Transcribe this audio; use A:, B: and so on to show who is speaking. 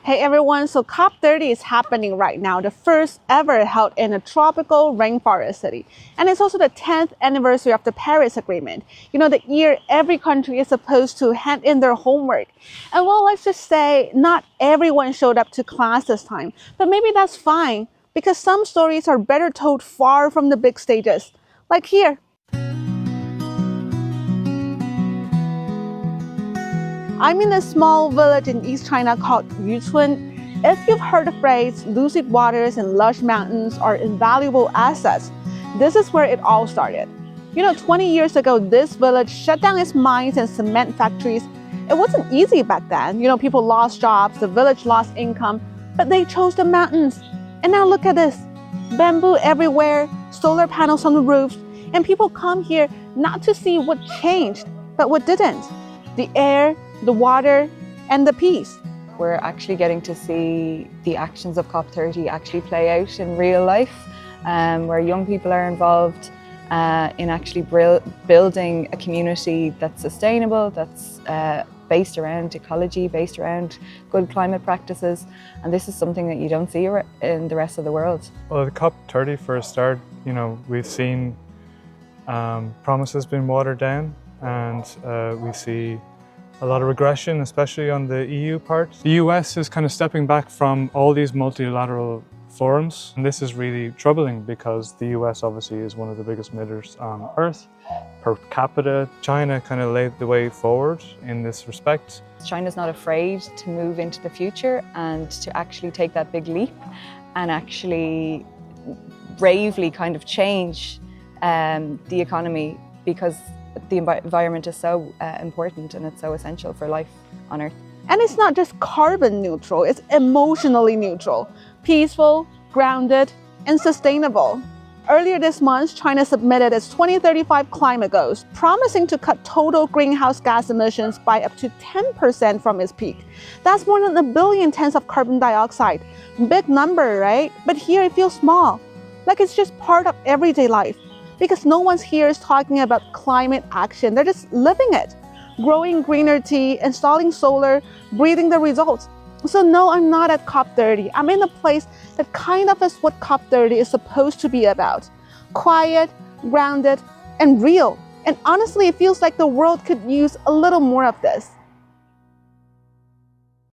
A: Hey everyone, so COP30 is happening right now, the first ever held in a tropical rainforest city. And it's also the 10th anniversary of the Paris Agreement. You know, the year every country is supposed to hand in their homework. And well, let's just say not everyone showed up to class this time, but maybe that's fine because some stories are better told far from the big stages, like here. I'm in a small village in East China called Yuchun. If you've heard the phrase, lucid waters and lush mountains are invaluable assets, this is where it all started. You know, 20 years ago, this village shut down its mines and cement factories. It wasn't easy back then. You know, people lost jobs, the village lost income, but they chose the mountains. And now look at this, bamboo everywhere, solar panels on the roofs, and people come here not to see what changed, but what didn't. The air, the water, and the peace.
B: We're actually getting to see the actions of COP30 actually play out in real life, where young people are involved in actually building a community that's sustainable, that's based around ecology, based around good climate practices, and this is something that you don't see in the rest of the world.
C: Well, the COP30 for a start, you know, we've seen promises being watered down, and we see a lot of regression, especially on the EU part. The US is kind of stepping back from all these multilateral forums, and this is really troubling because the US obviously is one of the biggest emitters on Earth. Per capita, China kind of laid the way forward in this respect.
B: China's not afraid to move into the future and to actually take that big leap and actually bravely kind of change the economy, because the environment is so important and it's so essential for life on Earth.
A: And it's not just carbon neutral, it's emotionally neutral, peaceful, grounded, and sustainable. Earlier this month, China submitted its 2035 climate goals, promising to cut total greenhouse gas emissions by up to 10% from its peak. That's more than 1 billion tons of carbon dioxide. Big number, right? But here it feels small, like it's just part of everyday life. Because no one here is talking about climate action, they're just living it. Growing greener tea, installing solar, breathing the results. So no, I'm not at COP30. I'm in a place that kind of is what COP30 is supposed to be about. Quiet, grounded, and real. And honestly, it feels like the world could use a little more of this.